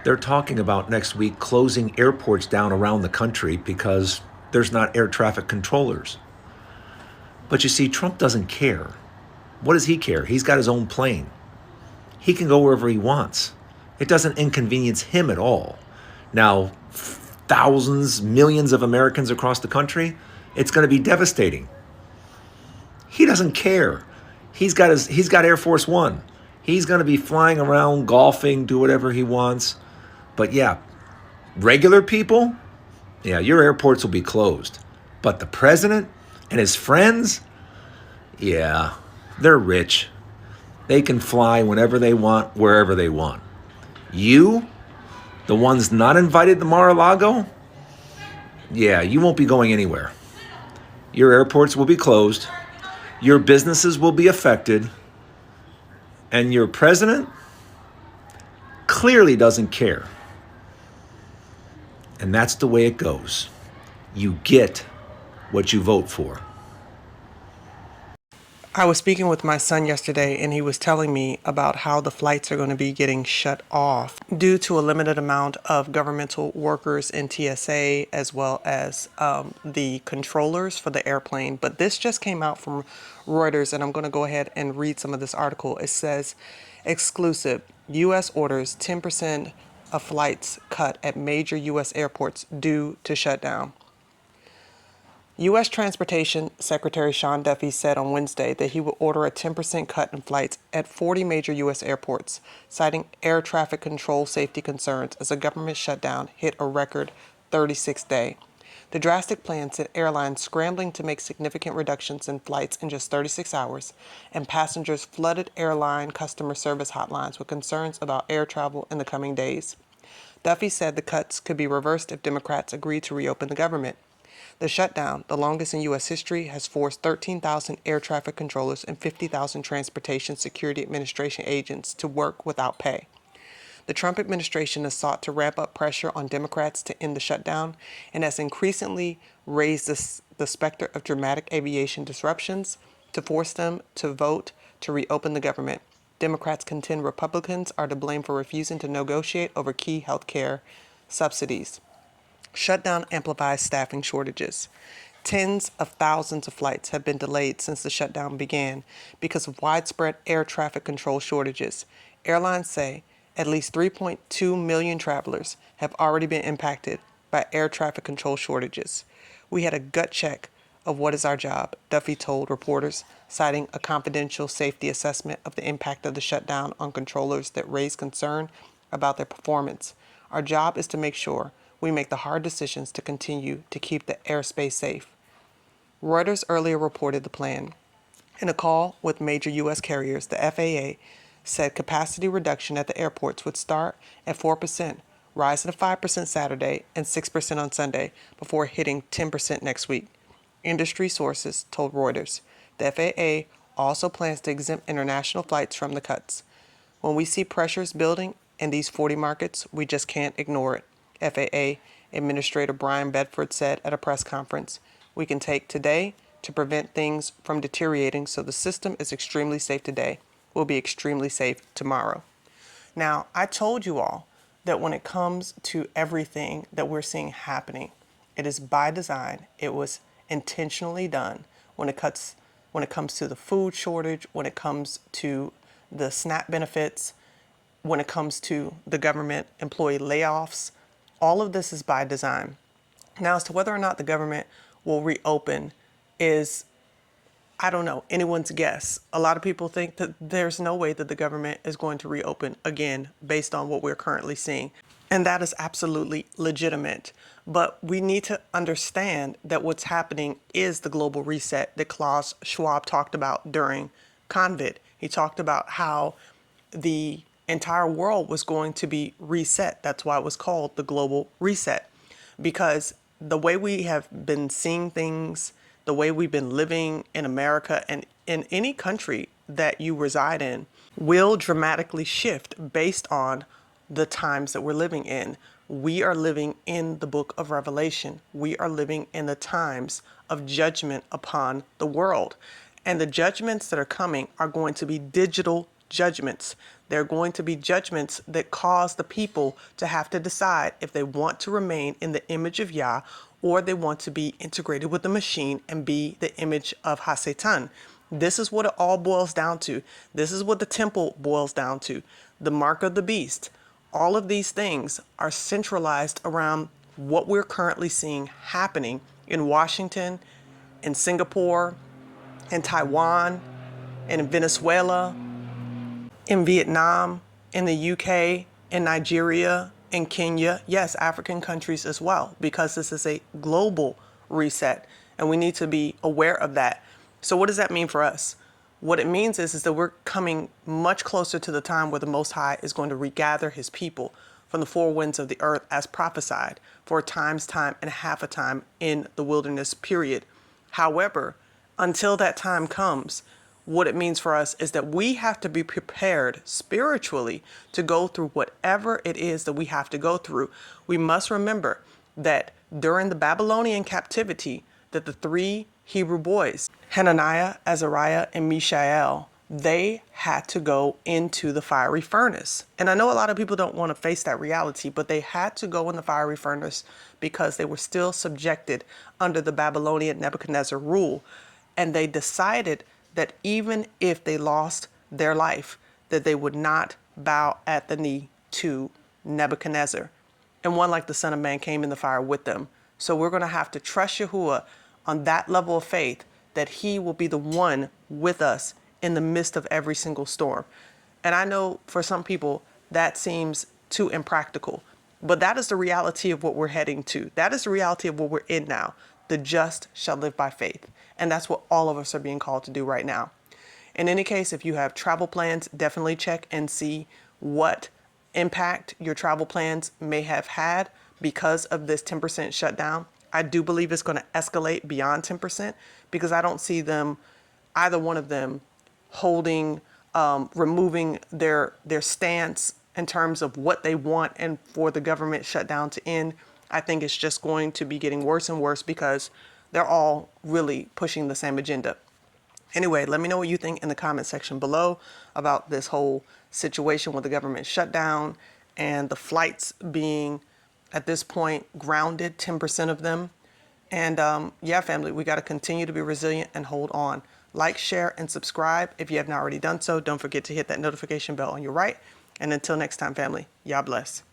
They're talking about next week closing airports down around the country because there's not air traffic controllers. But you see, Trump doesn't care. What does he care? He's got his own plane. He can go wherever he wants. It doesn't inconvenience him at all. Now, thousands, millions of Americans across the country, it's going to be devastating. He doesn't care. He's got Air Force One. He's going to be flying around, golfing, do whatever he wants. But yeah, regular people, yeah, your airports will be closed. But the president and his friends, yeah, they're rich. They can fly whenever they want, wherever they want. You, the ones not invited to Mar-a-Lago, yeah, you won't be going anywhere. Your airports will be closed. Your businesses will be affected. And your president clearly doesn't care. And that's the way it goes. You get what you vote for. I was speaking with my son yesterday, and he was telling me about how the flights are going to be getting shut off due to a limited amount of governmental workers in TSA, as well as the controllers for the airplane. But this just came out from Reuters, and I'm going to go ahead and read some of this article. It says, exclusive, U.S. orders 10% of flights cut at major U.S. airports due to shutdown. U.S. Transportation Secretary Sean Duffy said on Wednesday that he will order a 10% cut in flights at 40 major U.S. airports, citing air traffic control safety concerns as a government shutdown hit a record 36th day. The drastic plan sent airlines scrambling to make significant reductions in flights in just 36 hours, and passengers flooded airline customer service hotlines with concerns about air travel in the coming days. Duffy said the cuts could be reversed if Democrats agree to reopen the government. The shutdown, the longest in U.S. history, has forced 13,000 air traffic controllers and 50,000 Transportation Security Administration agents to work without pay. The Trump administration has sought to ramp up pressure on Democrats to end the shutdown and has increasingly raised the specter of dramatic aviation disruptions to force them to vote to reopen the government. Democrats contend Republicans are to blame for refusing to negotiate over key health care subsidies. Shutdown amplifies staffing shortages. Tens of thousands of flights have been delayed since the shutdown began because of widespread air traffic control shortages. Airlines say at least 3.2 million travelers have already been impacted by air traffic control shortages. We had a gut check of what is our job, Duffy told reporters, citing a confidential safety assessment of the impact of the shutdown on controllers that raised concern about their performance. Our job is to make sure we make the hard decisions to continue to keep the airspace safe. Reuters earlier reported the plan. In a call with major U.S. carriers, the FAA said capacity reduction at the airports would start at 4%, rising to 5% Saturday and 6% on Sunday, before hitting 10% next week. Industry sources told Reuters. The FAA also plans to exempt international flights from the cuts. When we see pressures building in these 40 markets, we just can't ignore it, FAA Administrator Brian Bedford said at a press conference. We can take today to prevent things from deteriorating, so the system is extremely safe today. Will be extremely safe tomorrow. Now, I told you all that when it comes to everything that we're seeing happening, it is by design. It was intentionally done. When it comes to the food shortage, when it comes to the SNAP benefits, when it comes to the government employee layoffs, all of this is by design. Now, as to whether or not the government will reopen is, I don't know, anyone's guess. A lot of people think that there's no way that the government is going to reopen again based on what we're currently seeing. And that is absolutely legitimate. But we need to understand that what's happening is the global reset that Klaus Schwab talked about during COVID. He talked about how the entire world was going to be reset. That's why it was called the global reset, because the way we have been seeing things, the way we've been living in America and in any country that you reside in will dramatically shift based on the times that we're living in. We are living in the book of Revelation. We are living in the times of judgment upon the world. And the judgments that are coming are going to be digital judgments. There are going to be judgments that cause the people to have to decide if they want to remain in the image of Yah or they want to be integrated with the machine and be the image of Hasatan. This is what it all boils down to. This is what the temple boils down to. The mark of the beast. All of these things are centralized around what we're currently seeing happening in Washington, in Singapore, in Taiwan, in Venezuela, in Vietnam, in the UK, in Nigeria, in Kenya, yes, African countries as well, because this is a global reset and we need to be aware of that. So what does that mean for us? What it means is that we're coming much closer to the time where the Most High is going to regather his people from the four winds of the earth as prophesied for a time's time and half a time in the wilderness period. However, until that time comes, what it means for us is that we have to be prepared spiritually to go through whatever it is that we have to go through. We must remember that during the Babylonian captivity, that the three Hebrew boys, Hananiah, Azariah, and Mishael, they had to go into the fiery furnace. And I know a lot of people don't want to face that reality, but they had to go in the fiery furnace because they were still subjected under the Babylonian Nebuchadnezzar rule. And they decided that even if they lost their life, that they would not bow at the knee to Nebuchadnezzar. And one like the Son of Man came in the fire with them. So we're going to have to trust Yahuwah on that level of faith that he will be the one with us in the midst of every single storm. And I know for some people that seems too impractical, but that is the reality of what we're heading to. That is the reality of what we're in now. The just shall live by faith. And that's what all of us are being called to do right now. In any case, if you have travel plans, definitely check and see what impact your travel plans may have had because of this 10% shutdown. I do believe it's going to escalate beyond 10% because I don't see them, either one of them, holding, removing their stance in terms of what they want and for the government shutdown to end. I think it's just going to be getting worse and worse because they're all really pushing the same agenda. Anyway, let me know what you think in the comment section below about this whole situation with the government shutdown and the flights being, at this point, grounded, 10% of them. And yeah, family, we got to continue to be resilient and hold on. Like, share, and subscribe. If you have not already done so, don't forget to hit that notification bell on your right. And until next time, family, Yah bless.